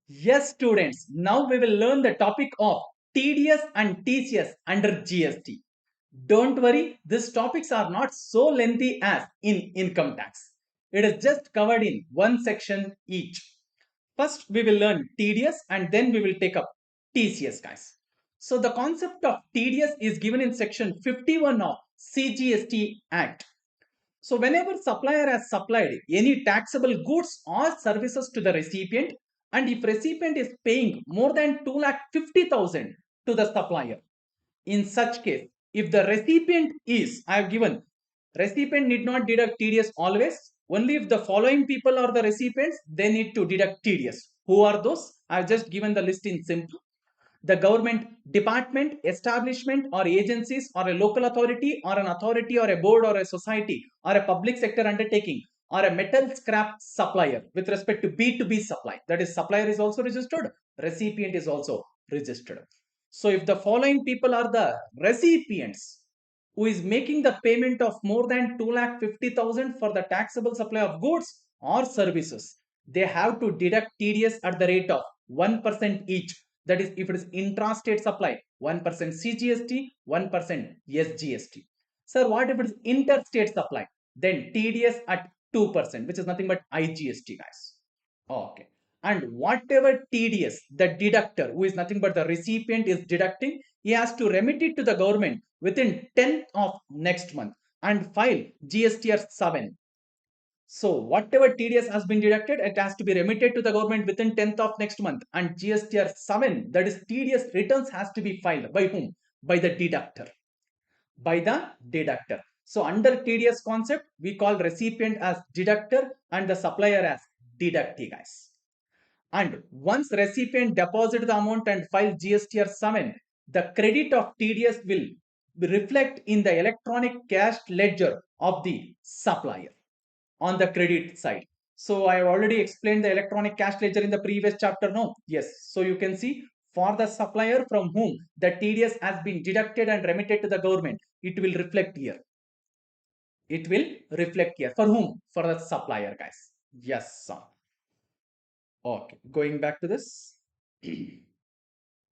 Yes, students, now we will learn the topic of TDS and TCS under GST. Don't worry, these topics are not so lengthy as in income tax. It is just covered in one section each. First, we will learn TDS and then we will take up TCS, guys. So, the concept of TDS is given in section 51 of CGST Act. So whenever supplier has supplied any taxable goods or services to the recipient, and if recipient is paying more than 2,50,000 to the supplier, in such case, if the recipient is, I have given, recipient need not deduct TDS always, only if the following people are the recipients, they need to deduct TDS. Who are those? I have just given the list in simple. The government department, establishment or agencies or a local authority or an authority or a board or a society or a public sector undertaking or a metal scrap supplier with respect to B2B supply. That is, supplier is also registered, recipient is also registered. So if the following people are the recipients who is making the payment of more than 2,50,000 for the taxable supply of goods or services, they have to deduct TDS at the rate of 1% each. That is, if it is intrastate supply, 1% CGST, 1% SGST. Sir, what if it is interstate supply? Then TDS at 2%, which is nothing but IGST, guys. Okay. And whatever TDS, the deductor, who is nothing but the recipient, is deducting, he has to remit it to the government within 10th of next month and file GSTR 7. So whatever TDS has been deducted, it has to be remitted to the government within 10th of next month. And GSTR 7, that is TDS returns, has to be filed by whom? By the deductor. By the deductor. So under TDS concept, we call recipient as deductor and the supplier as deductee, guys. And once recipient deposit the amount and file GSTR 7, the credit of TDS will reflect in the electronic cash ledger of the supplier on the credit side. So I have already explained the electronic cash ledger in the previous chapter. No? Yes. So you can see, for the supplier from whom the TDS has been deducted and remitted to the government, it will reflect here. It will reflect here. For whom? For the supplier, guys. Yes, sir. Okay. Going back to this.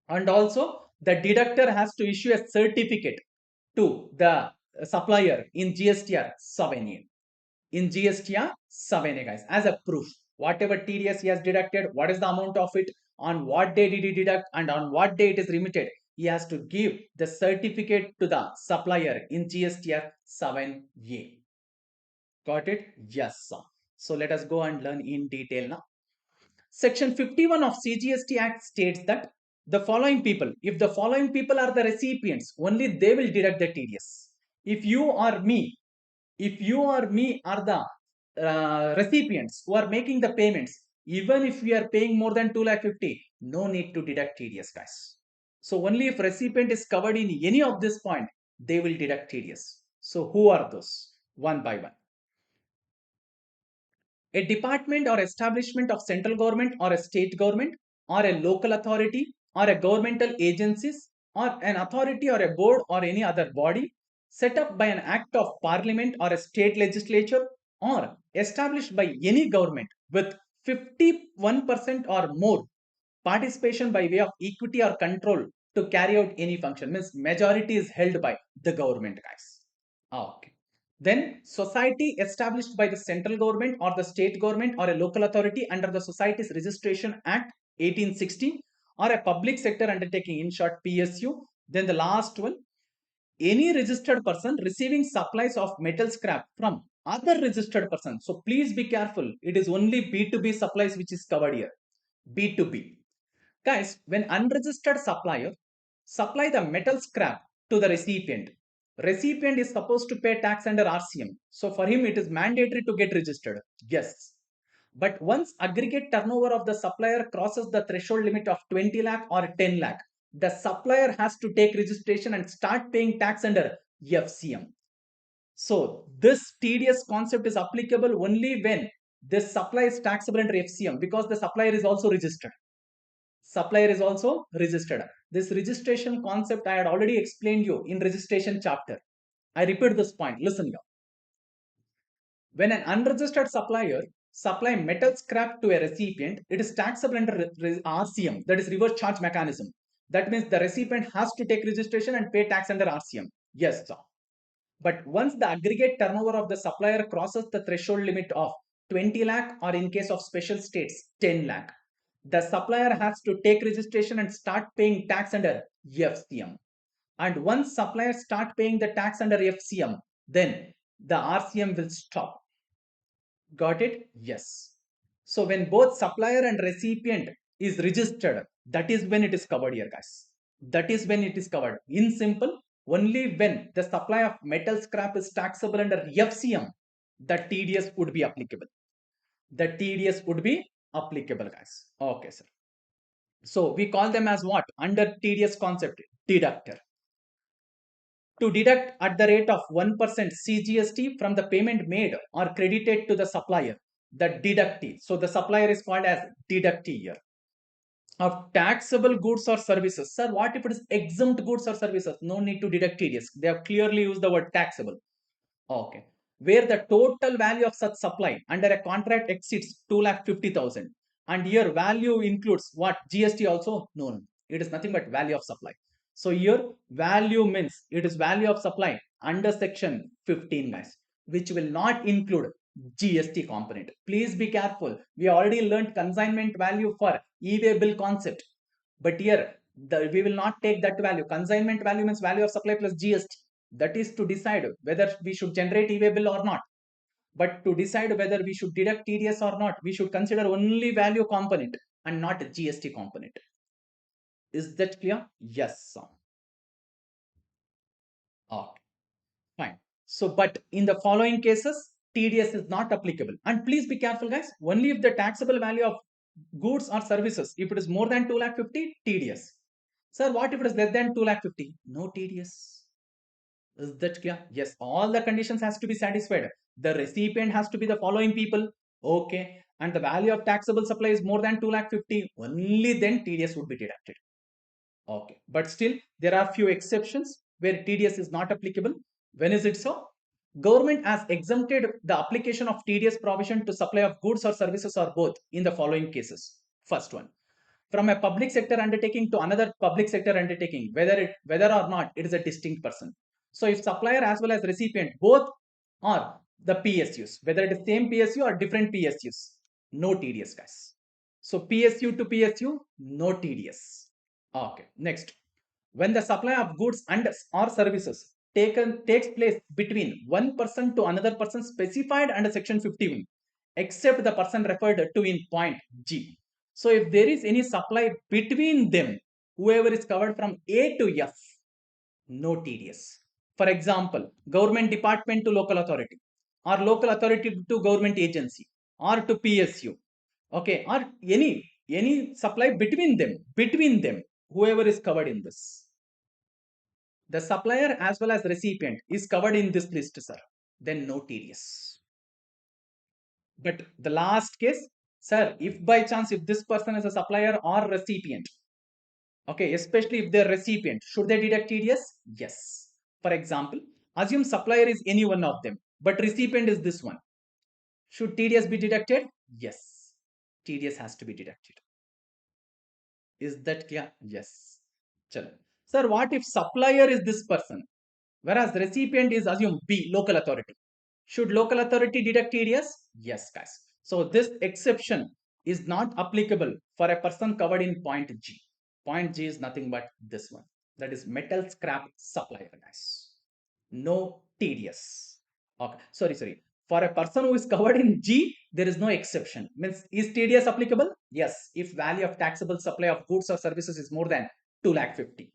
And also the deductor has to issue a certificate to the supplier in GSTR 7A. In GSTR 7A, guys, as a proof. Whatever TDS he has deducted, what is the amount of it, on what day did he deduct, and on what day it is remitted, he has to give the certificate to the supplier in GSTR 7A. Got it? Yes, sir. So let us go and learn in detail now. Section 51 of CGST Act states that the following people, if the following people are the recipients, only they will deduct the TDS. If you or me are the recipients who are making the payments, even if we are paying more than 2,50,000, no need to deduct TDS, guys. So only if recipient is covered in any of this point, they will deduct TDS. So who are those? One by one. A department or establishment of central government or a state government or a local authority or a governmental agencies or an authority or a board or any other body set up by an act of parliament or a state legislature or established by any government with 51% or more participation by way of equity or control to carry out any function, means majority is held by the government, guys. Okay. Then society established by the central government or the state government or a local authority under the Societies Registration Act 1860 or a public sector undertaking, in short PSU. Then the last one, any registered person receiving supplies of metal scrap from other registered person. So please be careful. It is only B2B supplies which is covered here. B2B. Guys, when unregistered supplier supply the metal scrap to the recipient is supposed to pay tax under RCM. So for him, it is mandatory to get registered. Yes. But once aggregate turnover of the supplier crosses the threshold limit of 20 lakh or 10 lakh, the supplier has to take registration and start paying tax under FCM. So this TDS concept is applicable only when this supply is taxable under FCM, because the supplier is also registered. Supplier is also registered. This registration concept I had already explained you in registration chapter. I repeat this point. Listen here. When an unregistered supplier supply metal scrap to a recipient, it is taxable under RCM, that is reverse charge mechanism. That means the recipient has to take registration and pay tax under RCM. Yes, sir. But once the aggregate turnover of the supplier crosses the threshold limit of 20 lakh, or in case of special states 10 lakh, the supplier has to take registration and start paying tax under FCM. And once suppliers start paying the tax under FCM, then the RCM will stop. Got it? Yes. So when both supplier and recipient is registered, that is when it is covered here, guys. That is when it is covered. In simple, only when the supply of metal scrap is taxable under FCM, the TDS would be applicable. The TDS would be applicable, guys. Okay, sir. So we call them as what? Under TDS concept, deductor. To deduct at the rate of 1% CGST from the payment made or credited to the supplier, the deductee. So the supplier is called as deductee here. Of taxable goods or services. Sir, what if it is exempt goods or services? No need to deduct TDS. They have clearly used the word taxable. Okay. Where the total value of such supply under a contract exceeds 2,50,000. And here value includes what? GST also? No. It is nothing but value of supply. So here value means it is value of supply under section 15, guys, which will not include GST component. Please be careful. We already learned consignment value for e-way bill concept. But here we will not take that value. Consignment value means value of supply plus GST. That is to decide whether we should generate e-way bill or not. But to decide whether we should deduct TDS or not, we should consider only value component and not GST component. Is that clear? Yes, sir. Okay, fine. So, but in the following cases, TDS is not applicable. And please be careful, guys. Only if the taxable value of goods or services, if it is more than 2,50,000, TDS. Sir, what if it is less than 2,50,000? No TDS. Is that clear? Yes, all the conditions has to be satisfied. The recipient has to be the following people. Okay. And the value of taxable supply is more than 2,50,000. Only then TDS would be deducted. Okay. But still, there are few exceptions where TDS is not applicable. When is it so? Government has exempted the application of TDS provision to supply of goods or services or both in the following cases. First one, from a public sector undertaking to another public sector undertaking, whether or not it is a distinct person. So if supplier as well as recipient both are the PSUs, whether it is same PSU or different PSUs, no TDS, guys. So PSU to PSU, no TDS. Okay, next. When the supply of goods and or services takes place between one person to another person specified under section 51, except the person referred to in point G. So if there is any supply between them, whoever is covered from A to F, no TDS. For example, government department to local authority, or local authority to government agency, or to PSU, okay, or any supply between them, whoever is covered in this. The supplier as well as recipient is covered in this list, sir. Then no TDS. But the last case, sir, if by chance if this person is a supplier or recipient, okay, especially if they're recipient, should they deduct TDS? Yes. For example, assume supplier is any one of them, but recipient is this one. Should TDS be deducted? Yes. TDS has to be deducted. Is that clear? Yes. Chalo. Sir, what if supplier is this person, whereas the recipient is assume B, local authority? Should local authority deduct TDS? Yes, guys. So this exception is not applicable for a person covered in point G. Point G is nothing but this one. That is metal scrap supplier, guys. No TDS. Okay, sorry. For a person who is covered in G, there is no exception. Means, is TDS applicable? Yes, if value of taxable supply of goods or services is more than 2,50,000.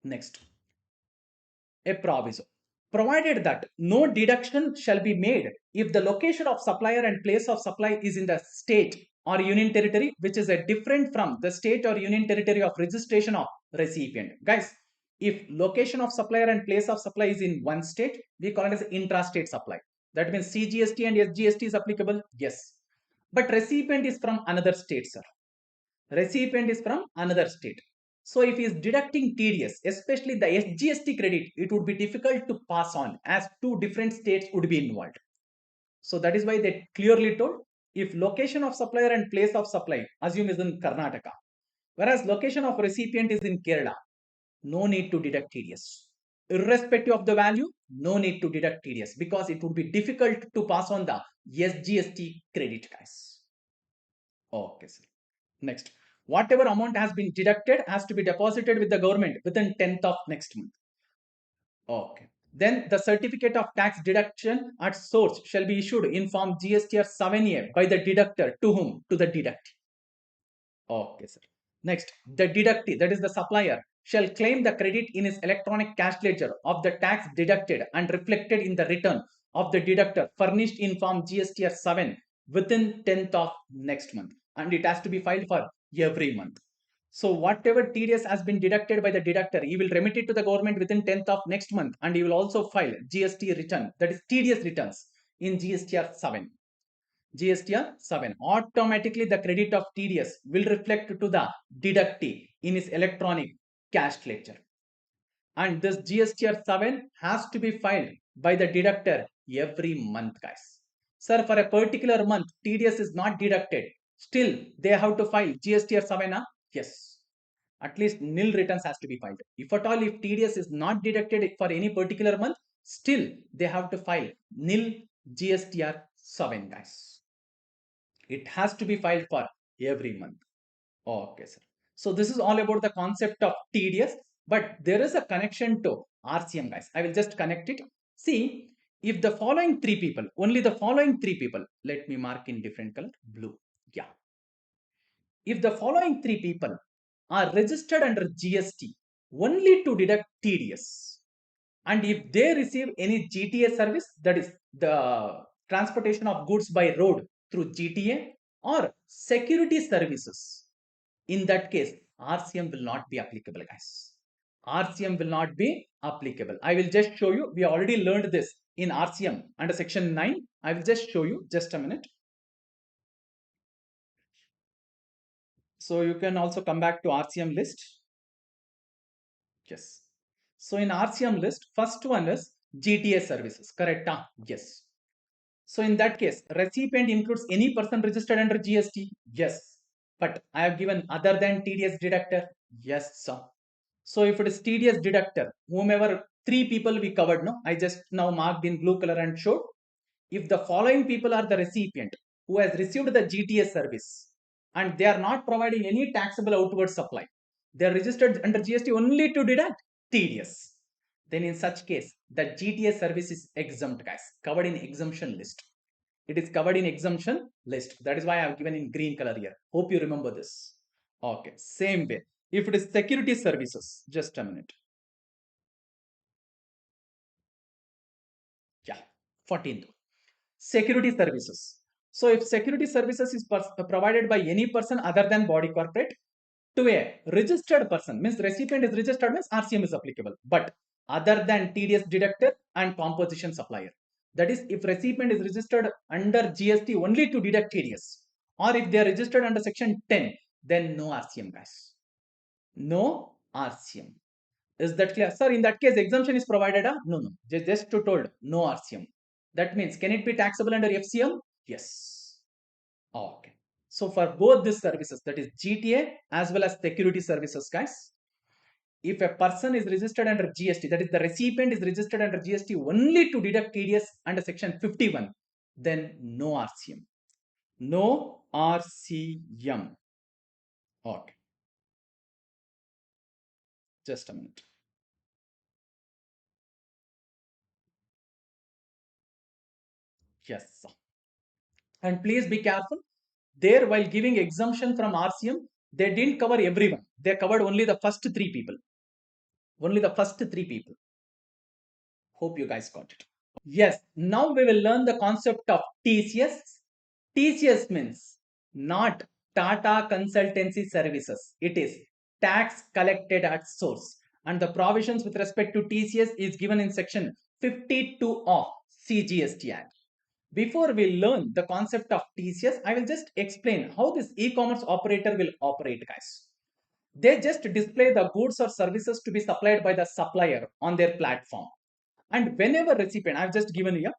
Next, a proviso. Provided that no deduction shall be made if the location of supplier and place of supply is in the state or union territory which is a different from the state or union territory of registration of recipient. Guys, if location of supplier and place of supply is in one state, we call it as intrastate supply. That means CGST and SGST is applicable. Yes. But recipient is from another state, sir. Recipient is from another state. So if he is deducting TDS, especially the SGST credit, it would be difficult to pass on as two different states would be involved. So that is why they clearly told, if location of supplier and place of supply assume is in Karnataka, whereas location of recipient is in Kerala, no need to deduct TDS. Irrespective of the value, no need to deduct TDS because it would be difficult to pass on the SGST credit, guys. Okay, sir. Next, whatever amount has been deducted has to be deposited with the government within 10th of next month. Okay. Then the certificate of tax deduction at source shall be issued in form GSTR 7A by the deductor to whom? To the deductee. Okay, sir. Next, the deductee, that is the supplier, shall claim the credit in his electronic cash ledger of the tax deducted and reflected in the return of the deductor furnished in form GSTR 7 within 10th of next month. And it has to be filed for every month. So whatever TDS has been deducted by the deductor, he will remit it to the government within 10th of next month, and he will also file GST return, that is TDS returns in GSTR 7. GSTR 7. Automatically the credit of TDS will reflect to the deductee in his electronic cash ledger. And this GSTR 7 has to be filed by the deductor every month, guys. Sir, for a particular month, TDS is not deducted. Still, they have to file GSTR 7, huh? Yes. At least nil returns has to be filed. If at all, if TDS is not deducted for any particular month, still they have to file nil GSTR 7, guys. It has to be filed for every month. Okay, sir. So this is all about the concept of TDS, but there is a connection to RCM, guys. I will just connect it. See, if the following three people, only the following three people, let me mark in different color, blue. Yeah. If the following three people are registered under GST only to deduct TDS, and if they receive any GTA service, that is the transportation of goods by road through GTA or security services, in that case, RCM will not be applicable, guys. RCM will not be applicable. I will just show you. We already learned this in RCM under section 9. I will just show you just a minute. So you can also come back to RCM list. Yes. So in RCM list, first one is GTA services. Correct? Yes. So in that case, recipient includes any person registered under GST. Yes. But I have given other than TDS deductor. Yes, sir. So if it is TDS deductor, whomever three people we covered, no, I just now marked in blue color and showed. If the following people are the recipient who has received the GTS service and they are not providing any taxable outward supply, they are registered under GST only to deduct TDS. Then in such case, the GTS service is exempt, guys, covered in exemption list. It is covered in exemption list. That is why I have given in green color here. Hope you remember this. Okay, same way. If it is security services, just a minute. Yeah, 14th. Security services. So if security services is provided by any person other than body corporate to a registered person, means recipient is registered, means RCM is applicable, but other than TDS deductor and composition supplier. That is, if recipient is registered under GST only to deduct TDS, or if they are registered under section 10, then no RCM, guys. No RCM. Is that clear? Sir, in that case, exemption is provided? No, no. Just to told, no RCM. That means, can it be taxable under FCM? Yes. Okay. So for both these services, that is GTA as well as security services, guys, if a person is registered under GST, that is the recipient is registered under GST only to deduct TDS under section 51, then no RCM. No RCM. Okay. Just a minute. Yes. And please be careful. There, while giving exemption from RCM, they didn't cover everyone. They covered only the first three people. Only the first three people. Hope you guys got it. Yes, now we will learn the concept of TCS. TCS means not Tata Consultancy Services. It is tax collected at source. And the provisions with respect to TCS is given in section 52 of CGST Act. Before we learn the concept of TCS, I will just explain how this e-commerce operator will operate, guys. They just display the goods or services to be supplied by the supplier on their platform. And whenever recipient, I've just given here,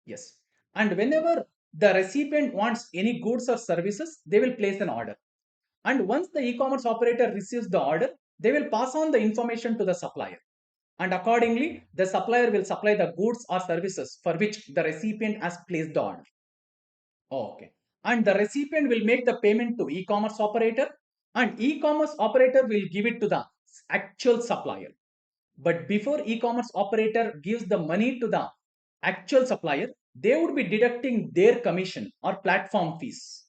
yes. And whenever the recipient wants any goods or services, they will place an order. And once the e-commerce operator receives the order, they will pass on the information to the supplier. And accordingly, the supplier will supply the goods or services for which the recipient has placed the order. Okay. And the recipient will make the payment to e-commerce operator, and e-commerce operator will give it to the actual supplier. But before e-commerce operator gives the money to the actual supplier, they would be deducting their commission or platform fees.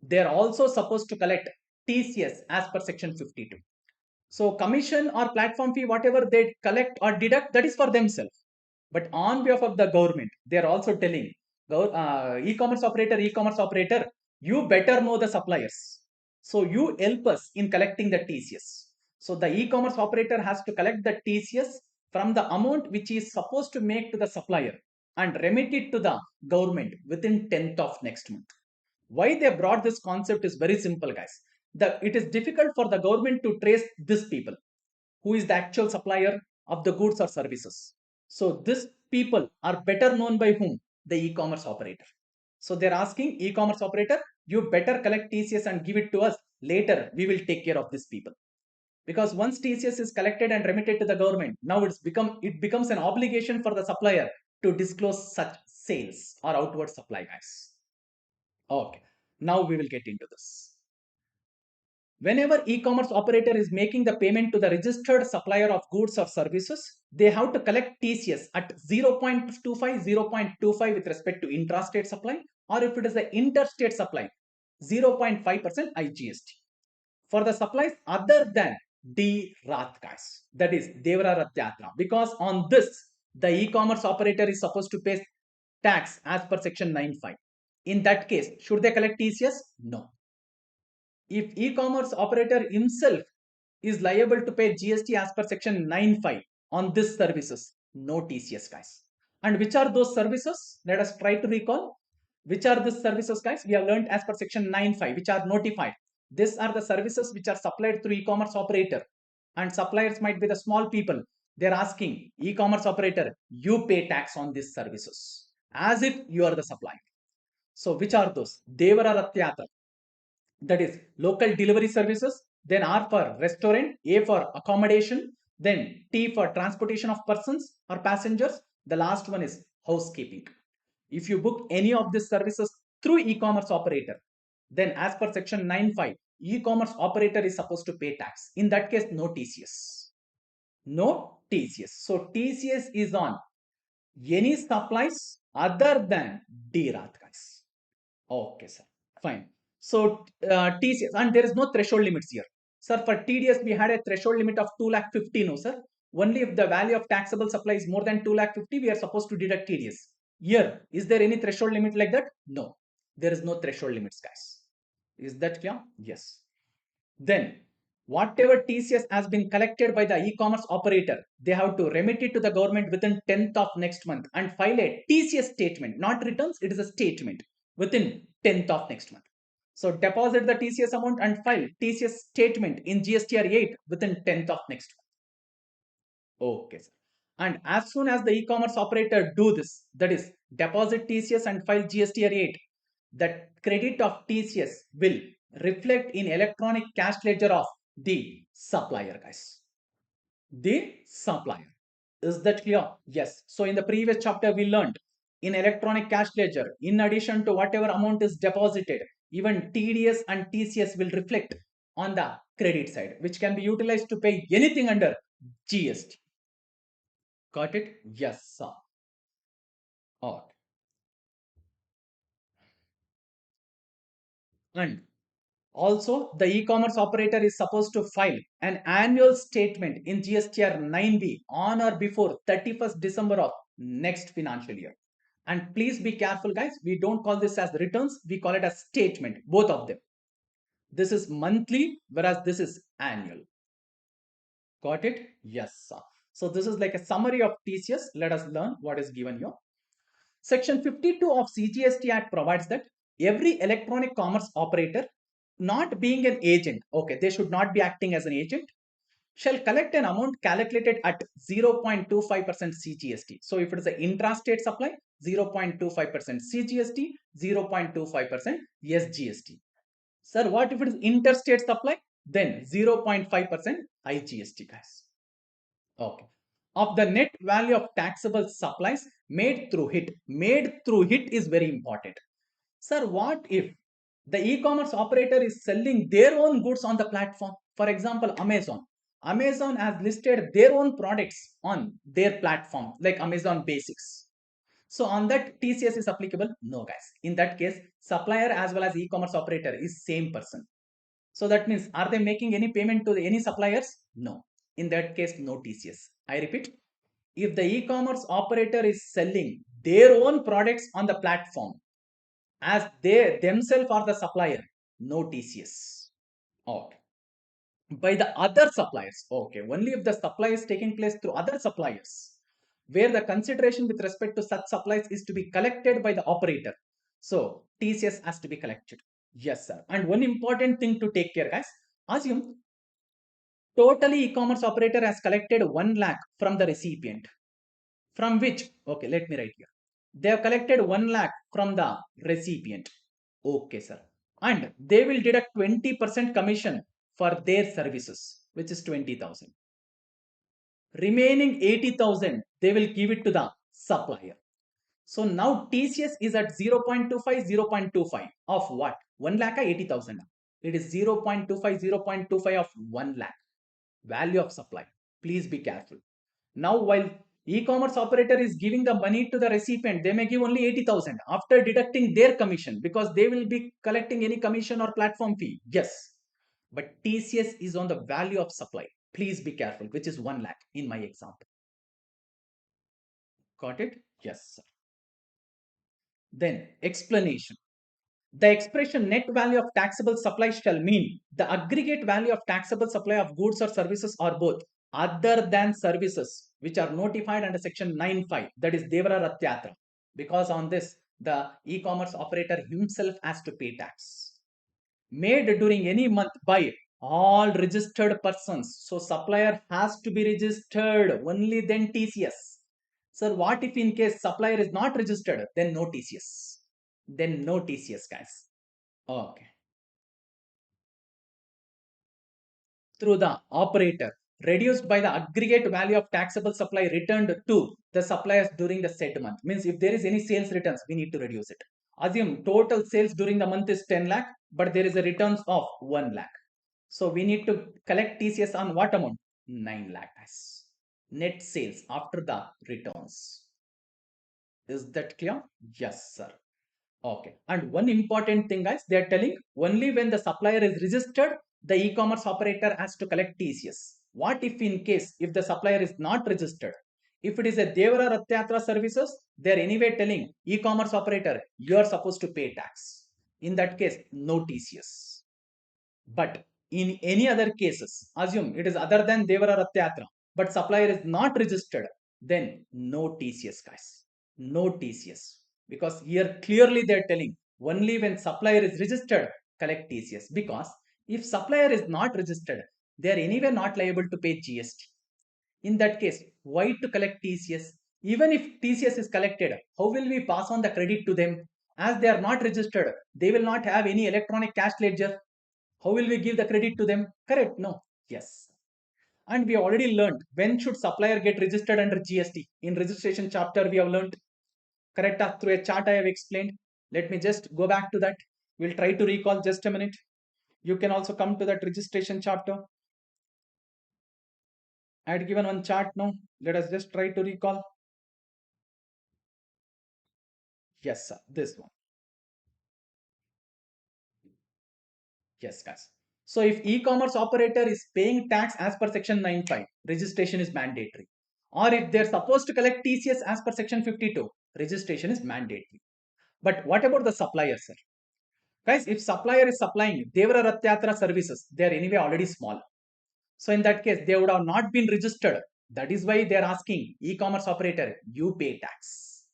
They are also supposed to collect TCS as per section 52. So commission or platform fee, whatever they collect or deduct, that is for themselves. But on behalf of the government, they are also telling e-commerce operator, you better know the suppliers. So you help us in collecting the TCS. So the e-commerce operator has to collect the TCS from the amount which is supposed to make to the supplier and remit it to the government within 10th of next month. Why they brought this concept is very simple, guys. It is difficult for the government to trace these people, who is the actual supplier of the goods or services. So these people are better known by whom? The e-commerce operator. So they're asking e-commerce operator, you better collect TCS and give it to us. Later, we will take care of these people. Because once TCS is collected and remitted to the government, now it becomes an obligation for the supplier to disclose such sales or outward supply, guys. Okay, now we will get into this. Whenever e-commerce operator is making the payment to the registered supplier of goods or services, they have to collect TCS at 0.25, 0.25 with respect to intrastate supply, or if it is the interstate supply, 0.5% IGST. For the supplies other than D-Rat, guys, that is Devara Ratyatra, because on this, the e-commerce operator is supposed to pay tax as per section 9.5. In that case, should they collect TCS? No. If e-commerce operator himself is liable to pay GST as per section 9.5 on this services, no TCS, guys. And which are those services? Let us try to recall. Which are these services, guys? We have learned as per section 9.5, which are notified. These are the services which are supplied through e-commerce operator, and suppliers might be the small people. They're asking e-commerce operator, you pay tax on these services as if you are the supplier. So which are those? Devara Ratyata, that is local delivery services, then R for restaurant, A for accommodation, then T for transportation of persons or passengers. The last one is housekeeping. If you book any of these services through e-commerce operator, then as per section 9.5, e-commerce operator is supposed to pay tax. In that case, no TCS. No TCS. So TCS is on any supplies other than DRAT, guys. Okay, sir. Fine. So TCS, and there is no threshold limits here. Sir, for TDS, we had a threshold limit of 2 lakh 50, no, sir. Only if the value of taxable supply is more than 2 lakh 50, we are supposed to deduct TDS. Here, is there any threshold limit like that? No. There is no threshold limits, guys. Is that clear? Yes. Then, whatever TCS has been collected by the e-commerce operator, they have to remit it to the government within 10th of next month and file a TCS statement, not returns, it is a statement within 10th of next month. So deposit the TCS amount and file TCS statement in GSTR 8 within 10th of next month. Okay, sir. And as soon as the e-commerce operator do this, that is deposit TCS and file GSTR 8, the credit of TCS will reflect in electronic cash ledger of the supplier, guys. The supplier. Is that clear? Yes. So in the previous chapter, we learned in electronic cash ledger, in addition to whatever amount is deposited, even TDS and TCS will reflect on the credit side, which can be utilized to pay anything under GST. Got it? Yes, sir. Okay. And also, the e-commerce operator is supposed to file an annual statement in GSTR 9B on or before 31st December of next financial year. And please be careful, guys. We don't call this as returns. We call it as statement, both of them. This is monthly, whereas this is annual. Got it? Yes, sir. So this is like a summary of TCS. Let us learn what is given here. Section 52 of CGST Act provides that every electronic commerce operator, not being an agent, okay, they should not be acting as an agent, shall collect an amount calculated at 0.25% CGST. So if it is an intrastate supply, 0.25% CGST, 0.25% SGST. Sir, what if it is interstate supply? Then 0.5% IGST, guys. Okay. Of the net value of taxable supplies made through HIT. Made through HIT is very important. Sir, what if the e-commerce operator is selling their own goods on the platform? For example, Amazon. Amazon has listed their own products on their platform, like Amazon Basics. So on that, TCS is applicable? No, guys. In that case, supplier as well as e-commerce operator is same person. So that means, are they making any payment to any suppliers? No. In that case, no TCS. I repeat, if the e-commerce operator is selling their own products on the platform, as they themselves are the supplier, no TCS. Okay. By the other suppliers, okay, only if the supply is taking place through other suppliers, where the consideration with respect to such supplies is to be collected by the operator. So TCS has to be collected. Yes, sir. And one important thing to take care, guys. Assume totally e-commerce operator has collected 1 lakh from the recipient. From which, okay, let me write here. They have collected 1 lakh from the recipient. Okay, sir. And they will deduct 20% commission for their services, which is 20,000. Remaining 80,000, they will give it to the supplier. So now TCS is at 0.25, 0.25 of what? 1 lakh or 80,000? It is 0.25, 0.25 of 1 lakh. Value of supply. Please be careful. Now, while e-commerce operator is giving the money to the recipient, they may give only 80,000 after deducting their commission, because they will be collecting any commission or platform fee. Yes. But TCS is on the value of supply. Please be careful, which is 1 lakh in my example. Got it? Yes, sir. Then explanation. The expression net value of taxable supply shall mean the aggregate value of taxable supply of goods or services or both, other than services which are notified under section 9.5, that is Devara Ratyatra. Because on this, the e-commerce operator himself has to pay tax. Made during any month by all registered persons. So supplier has to be registered, only then TCS. Sir, what if in case supplier is not registered? Then no TCS. Then no TCS, guys. Okay. Through the operator, reduced by the aggregate value of taxable supply returned to the suppliers during the said month. Means if there is any sales returns, we need to reduce it. Assume total sales during the month is 10 lakh, but there is a returns of 1 lakh. So we need to collect TCS on what amount? 9 lakh, guys. Net sales after the returns. Is that clear? Yes, sir. Okay. And one important thing, guys, they are telling only when the supplier is registered, the e-commerce operator has to collect TCS. What if in case, if the supplier is not registered? If it is a Devara Ratyatra services, they are anyway telling e-commerce operator, you are supposed to pay tax. In that case, no TCS. But in any other cases, assume it is other than Devara Ratyatra, but supplier is not registered, then no TCS, guys. No TCS. Because here clearly they are telling only when supplier is registered, collect TCS. Because if supplier is not registered, they are anyway not liable to pay GST. In that case, why to collect TCS? Even if TCS is collected, how will we pass on the credit to them? As they are not registered, they will not have any electronic cash ledger. How will we give the credit to them? Correct? No. Yes. And we already learned when should supplier get registered under GST. In registration chapter, we have learned. Correct? Through a chart I have explained. Let me just go back to that. We'll try to recall just a minute. You can also come to that registration chapter. I had given one chart now. Let us just try to recall. Yes, sir. This one. Yes, guys. So if e-commerce operator is paying tax as per section 9.5, registration is mandatory. Or if they're supposed to collect TCS as per section 52, registration is mandatory. But what about the supplier, sir? Guys, if supplier is supplying Devara Ratyatra services, they are anyway already small. So in that case, they would have not been registered. That is why they are asking e-commerce operator, you pay tax.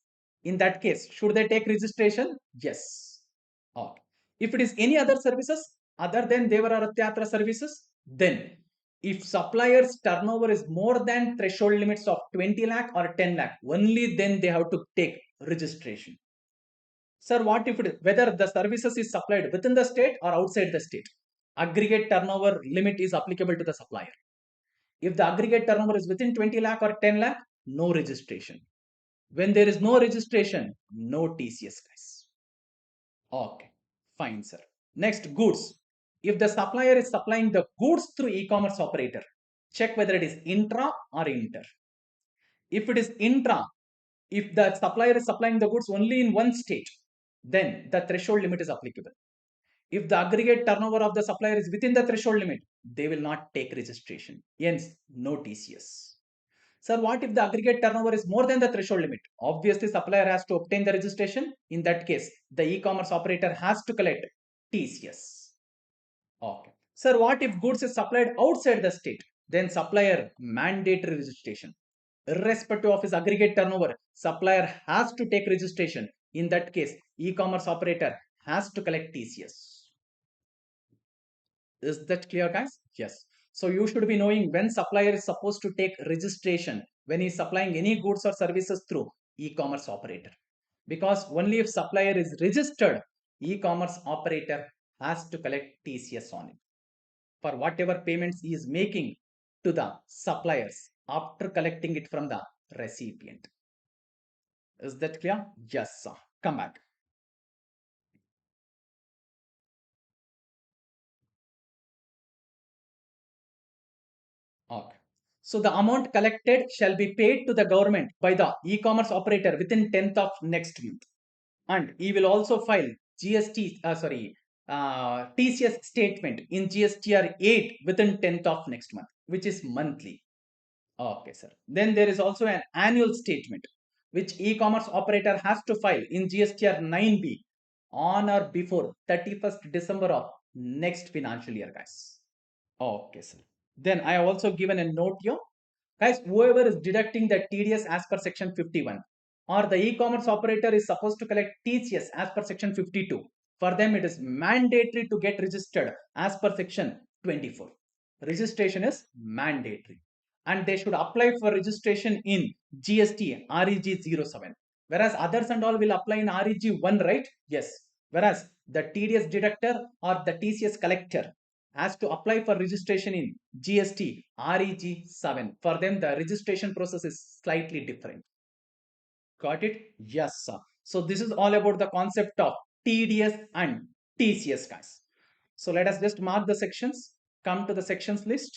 In that case, should they take registration? Yes. Okay. If it is any other services other than Devara Ratyatra services, then If supplier's turnover is more than threshold limits of 20 lakh or 10 lakh, only then they have to take registration. Sir, what if whether the services is supplied within the state or outside the state? Aggregate turnover limit is applicable to the supplier. If the aggregate turnover is within 20 lakh or 10 lakh, no registration. When there is no registration, no TCS, guys. Okay, fine, sir. Next, goods. If the supplier is supplying the goods through e-commerce operator, check whether it is intra or inter. If it is intra, if the supplier is supplying the goods only in one state, then the threshold limit is applicable. If the aggregate turnover of the supplier is within the threshold limit, they will not take registration. Hence, no TCS. Sir, what if the aggregate turnover is more than the threshold limit? Obviously, supplier has to obtain the registration. In that case, the e-commerce operator has to collect TCS. Okay. Sir, what if goods is supplied outside the state? Then supplier mandatory registration. Irrespective of his aggregate turnover, supplier has to take registration. In that case, e-commerce operator has to collect TCS. Is that clear, guys? Yes. So you should be knowing when supplier is supposed to take registration when he is supplying any goods or services through e-commerce operator. Because only if supplier is registered, e-commerce operator has to collect TCS on it for whatever payments he is making to the suppliers after collecting it from the recipient. Is that clear? Yes, sir. Come back. Okay. So the amount collected shall be paid to the government by the e-commerce operator within 10th of next month. And he will also file TCS statement in GSTR 8 within 10th of next month, which is monthly. Okay, sir. Then there is also an annual statement, which e-commerce operator has to file in GSTR 9B on or before 31st December of next financial year, guys. Okay, sir. Then I have also given a note here. Guys, whoever is deducting the TDS as per section 51 or the e-commerce operator is supposed to collect TCS as per section 52. For them, it is mandatory to get registered as per section 24. Registration is mandatory. And they should apply for registration in GST REG 07. Whereas others and all will apply in REG 1, right? Yes. Whereas the TDS deductor or the TCS collector has to apply for registration in GST REG 7. For them, the registration process is slightly different. Got it? Yes, sir. So this is all about the concept of TDS and TCS, guys. So let us just mark the sections. Come to the sections list.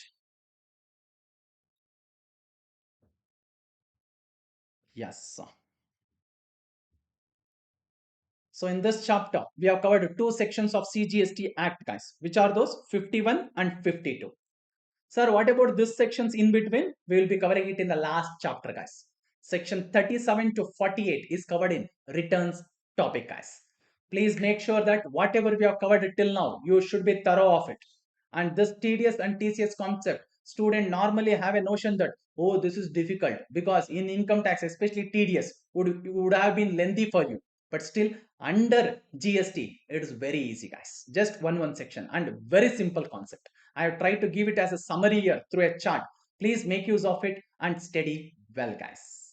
Yes, sir. So in this chapter, we have covered two sections of CGST Act, guys. Which are those? 51 and 52. Sir, what about this sections in between? We will be covering it in the last chapter, guys. Section 37 to 48 is covered in returns topic, guys. Please make sure that whatever we have covered till now, you should be thorough of it. And this TDS and TCS concept, students normally have a notion that, oh, this is difficult because in income tax, especially TDS, would have been lengthy for you. But still, under GST, it is very easy, guys. Just one section and very simple concept. I have tried to give it as a summary here through a chart. Please make use of it and study well, guys.